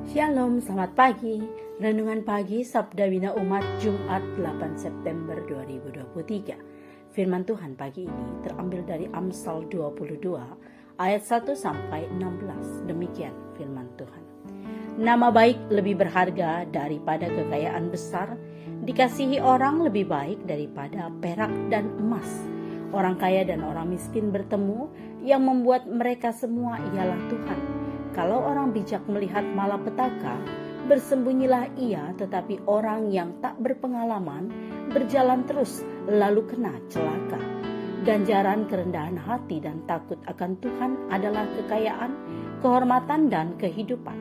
Shalom, selamat pagi. Renungan pagi Sabda Bina Umat Jumat 8 September 2023. Firman Tuhan pagi ini terambil dari Amsal 22 ayat 1 sampai 16. Demikian firman Tuhan. Nama baik lebih berharga daripada kekayaan besar, dikasihi orang lebih baik daripada perak dan emas. Orang kaya dan orang miskin bertemu, yang membuat mereka semua ialah Tuhan. Kalau orang bijak melihat malapetaka, bersembunyilah ia, tetapi orang yang tak berpengalaman berjalan terus lalu kena celaka. Ganjaran kerendahan hati dan takut akan Tuhan adalah kekayaan, kehormatan dan kehidupan.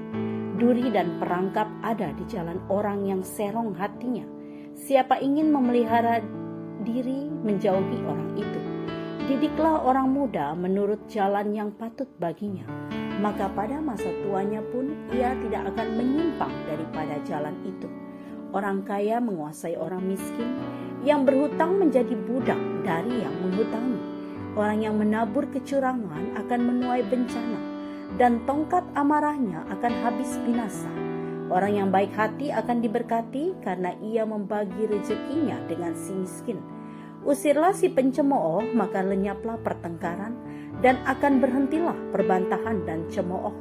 Duri dan perangkap ada di jalan orang yang serong hatinya. Siapa ingin memelihara diri menjauhi orang itu. Didiklah orang muda menurut jalan yang patut baginya, maka pada masa tuanya pun ia tidak akan menyimpang daripada jalan itu. Orang kaya menguasai orang miskin, yang berhutang menjadi budak dari yang menghutangi. Orang yang menabur kecurangan akan menuai bencana, dan tongkat amarahnya akan habis binasa. Orang yang baik hati akan diberkati karena ia membagi rezekinya dengan si miskin. Usirlah si pencemooh, maka lenyaplah pertengkaran, dan akan berhentilah perbantahan dan cemooh.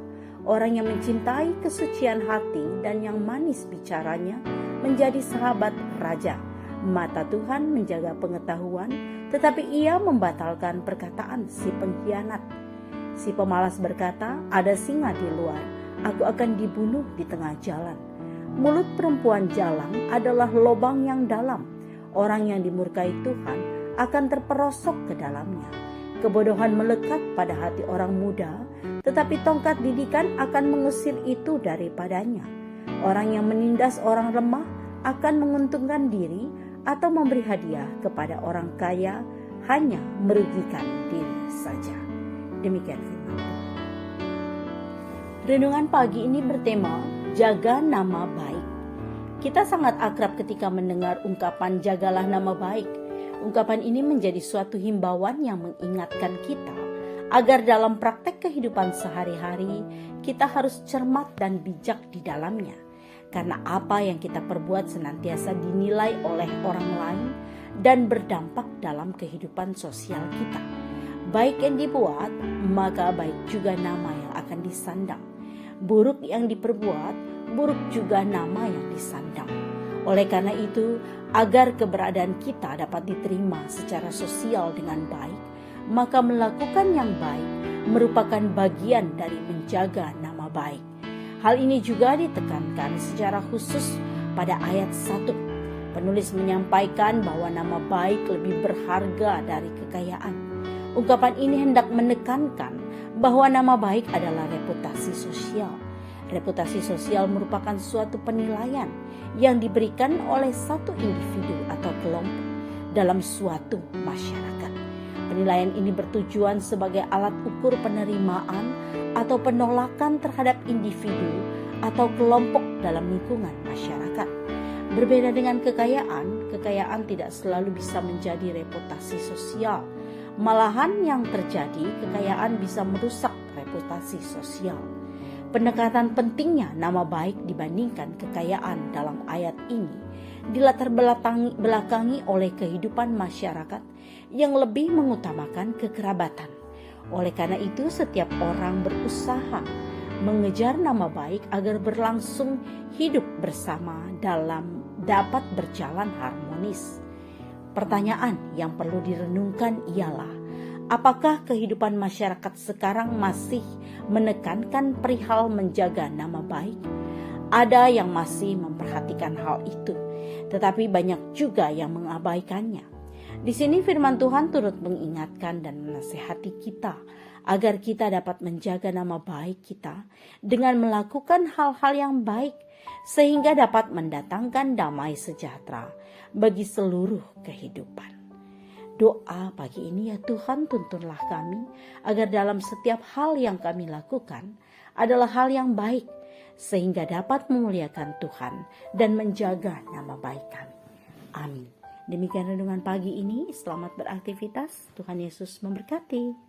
Orang yang mencintai kesucian hati dan yang manis bicaranya menjadi sahabat raja. Mata Tuhan menjaga pengetahuan, tetapi ia membatalkan perkataan si pengkhianat. Si pemalas berkata, ada singa di luar, aku akan dibunuh di tengah jalan. Mulut perempuan jalang adalah lobang yang dalam. Orang yang dimurkai Tuhan akan terperosok ke dalamnya. Kebodohan melekat pada hati orang muda, tetapi tongkat didikan akan mengusir itu daripadanya. Orang yang menindas orang lemah akan menguntungkan diri, atau memberi hadiah kepada orang kaya hanya merugikan diri saja. Demikian firman Tuhan. Renungan pagi ini bertema jaga nama baik. Kita sangat akrab ketika mendengar ungkapan jagalah nama baik. Ungkapan ini menjadi suatu himbauan yang mengingatkan kita agar dalam praktek kehidupan sehari-hari kita harus cermat dan bijak di dalamnya. Karena apa yang kita perbuat senantiasa dinilai oleh orang lain dan berdampak dalam kehidupan sosial kita. Baik yang dibuat, maka baik juga nama yang akan disandang. Buruk yang diperbuat, buruk juga nama yang disandang. Oleh karena itu, agar keberadaan kita dapat diterima secara sosial dengan baik, maka melakukan yang baik merupakan bagian dari menjaga nama baik. Hal ini juga ditekankan secara khusus pada ayat 1. Penulis menyampaikan bahwa nama baik lebih berharga dari kekayaan. Ungkapan ini hendak menekankan bahwa nama baik adalah reputasi sosial. Reputasi sosial merupakan suatu penilaian yang diberikan oleh satu individu atau kelompok dalam suatu masyarakat. Penilaian ini bertujuan sebagai alat ukur penerimaan atau penolakan terhadap individu atau kelompok dalam lingkungan masyarakat. Berbeda dengan kekayaan, kekayaan tidak selalu bisa menjadi reputasi sosial. Malahan yang terjadi, kekayaan bisa merusak reputasi sosial. Pendekatan pentingnya nama baik dibandingkan kekayaan dalam ayat ini dilatar belakangi oleh kehidupan masyarakat yang lebih mengutamakan kekerabatan. Oleh karena itu, setiap orang berusaha mengejar nama baik agar berlangsung hidup bersama dalam dapat berjalan harmonis. Pertanyaan yang perlu direnungkan ialah, apakah kehidupan masyarakat sekarang masih menekankan perihal menjaga nama baik? Ada yang masih memperhatikan hal itu, tetapi banyak juga yang mengabaikannya. Di sini firman Tuhan turut mengingatkan dan menasihati kita agar kita dapat menjaga nama baik kita dengan melakukan hal-hal yang baik sehingga dapat mendatangkan damai sejahtera bagi seluruh kehidupan. Doa pagi ini, ya Tuhan, tuntunlah kami agar dalam setiap hal yang kami lakukan adalah hal yang baik sehingga dapat memuliakan Tuhan dan menjaga nama baik kami. Amin. Demikian renungan pagi ini, selamat beraktivitas, Tuhan Yesus memberkati.